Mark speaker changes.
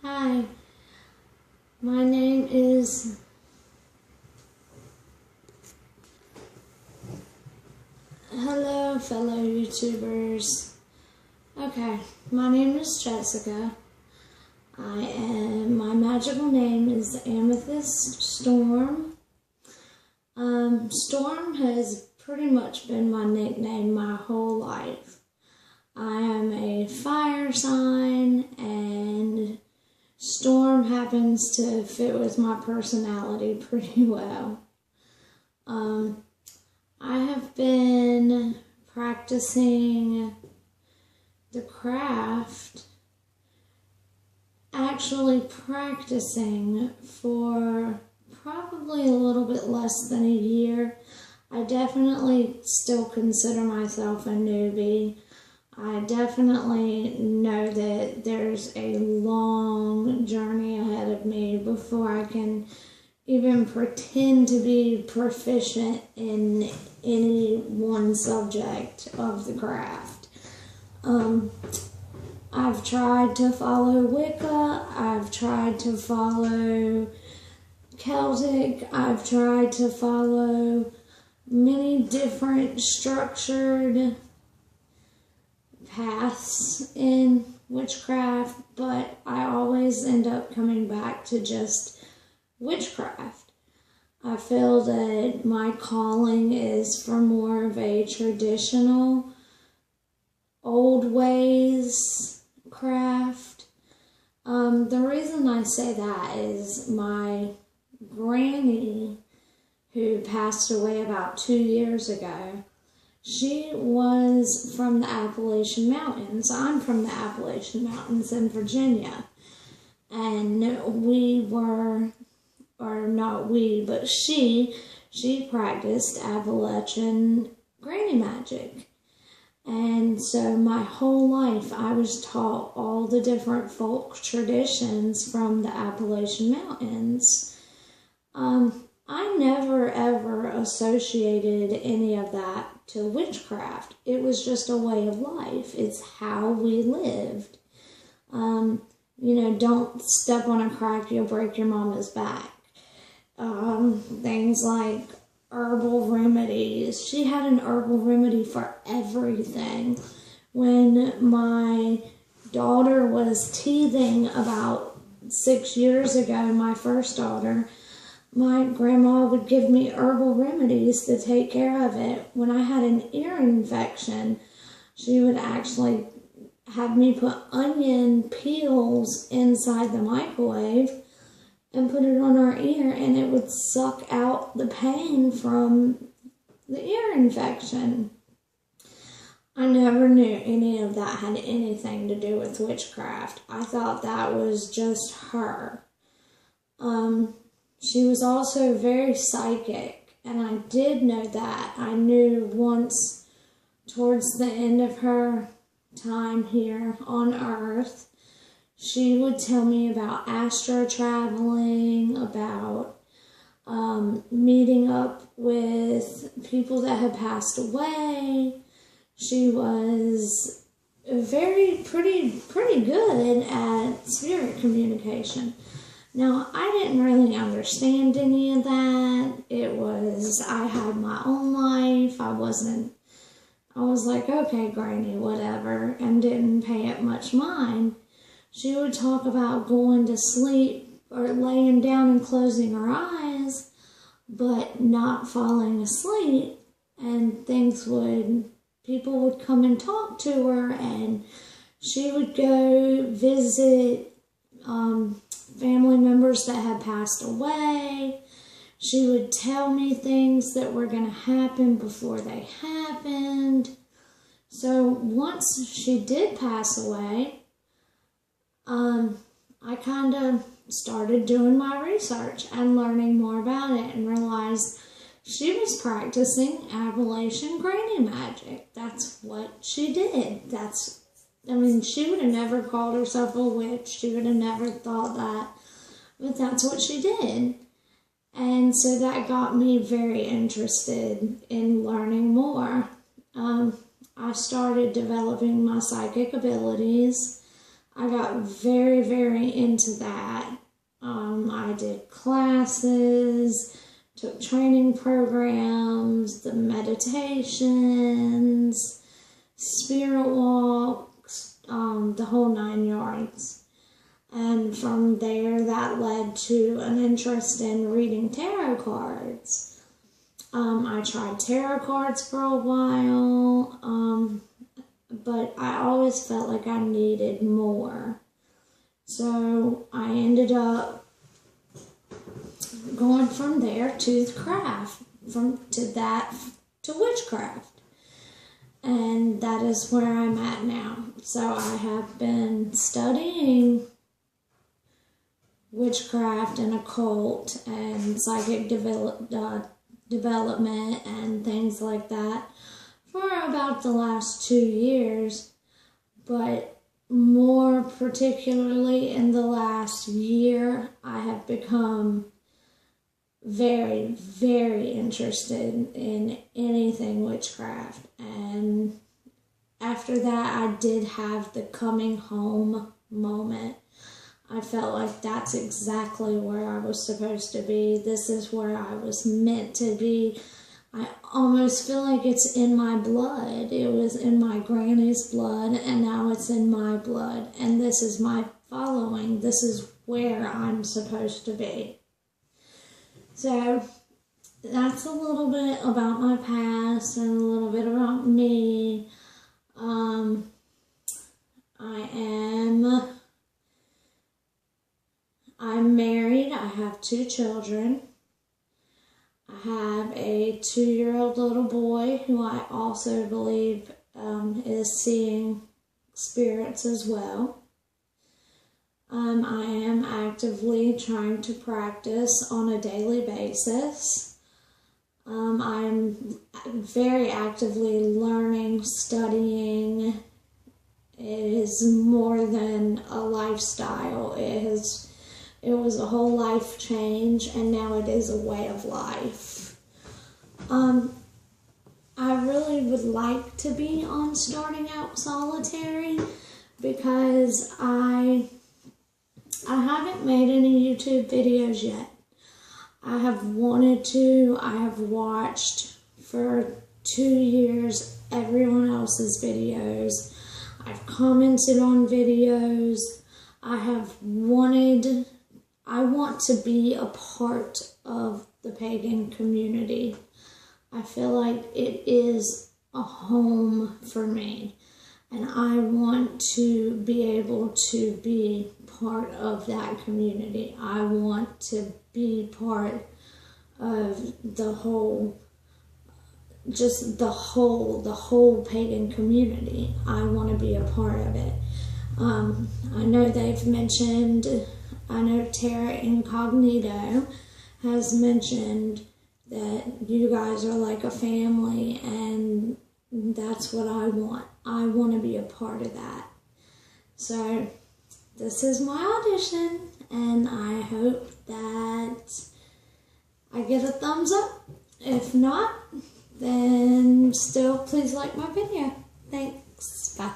Speaker 1: Hi, my name is Hello, fellow YouTubers. Okay, my name is Jessica. My magical name is Amythst Storm. Storm has pretty much been my nickname my whole life. I am a fire sign, and Storm happens to fit with my personality pretty well. I have been practicing the craft, actually practicing for probably a little bit less than a year. I definitely still consider myself a newbie. I definitely know that there's a long journey ahead of me before I can even pretend to be proficient in any one subject of the craft. I've tried to follow Wicca, I've tried to follow Celtic, I've tried to follow many different structured paths in witchcraft, but I always end up coming back to just witchcraft. I feel that my calling is for more of a traditional, old ways craft. The reason I say that is my granny, who passed away about 2 years ago, she was from the Appalachian Mountains. I'm from the Appalachian Mountains in Virginia. And we were, or not we, but she practiced Appalachian granny magic. And so my whole life I was taught all the different folk traditions from the Appalachian Mountains. I never ever associated any of that to witchcraft. It was just a way of life. It's how we lived. Don't step on a crack, you'll break your mama's back. Things like herbal remedies. She had an herbal remedy for everything. When my daughter was teething about 6 years ago, my first daughter, my grandma would give me herbal remedies to take care of it. When I had an ear infection, she would actually have me put onion peels inside the microwave and put it on our ear, and it would suck out the pain from the ear infection. I never knew any of that had anything to do with witchcraft. I thought that was just her. She was also very psychic, and I did know that. I knew once towards the end of her time here on Earth, she would tell me about astro traveling, about meeting up with people that had passed away. She was pretty good at spirit communication. Now, I didn't really understand any of that. I had my own life. I was like, okay, Granny, whatever, and didn't pay it much mind. She would talk about going to sleep or laying down and closing her eyes, but not falling asleep, and people would come and talk to her, and she would go visit family members that had passed away. She would tell me things that were going to happen before they happened. So once she did pass away, I kind of started doing my research and learning more about it, and realized she was practicing Appalachian granny magic. That's what she did. She would have never called herself a witch. She would have never thought that. But that's what she did. And so that got me very interested in learning more. I started developing my psychic abilities. I got very, very into that. I did classes, took training programs, the meditations, spirit walks, the whole 9 yards. And from there, that led to an interest in reading tarot cards. I tried tarot cards for a while, but I always felt like I needed more. So I ended up going from there to the craft, to witchcraft. And that is where I'm at now. So I have been studying witchcraft and occult and psychic development and things like that for about the last 2 years, but more particularly in the last year, I have become very, very interested in anything witchcraft. And after that, I did have the coming home moment. I felt like that's exactly where I was supposed to be. This is where I was meant to be. I almost feel like it's in my blood. It was in my granny's blood, and now it's in my blood. And this is my following. This is where I'm supposed to be. So that's a little bit about my past and a little bit about me. I'm married. I have 2 children. I have a 2-year-old little boy who I also believe is seeing spirits as well. I am actively trying to practice on a daily basis. I'm very actively learning, studying. It is more than a lifestyle. It was a whole life change, and now it is a way of life. I really would like to be on Starting Out Solitary because I haven't made any YouTube videos yet. I have wanted to. I have watched for 2 years everyone else's videos. I've commented on videos. I want to be a part of the pagan community. I feel like it is a home for me, and I want to be able to be part of that community. I want to be part of the whole pagan community. I want to be a part of it. I know Terra Incognito has mentioned that you guys are like a family, and that's what I want. I want to be a part of that. So this is my audition, and I hope that I get a thumbs up. If not, then still please like my video. Thanks. Bye.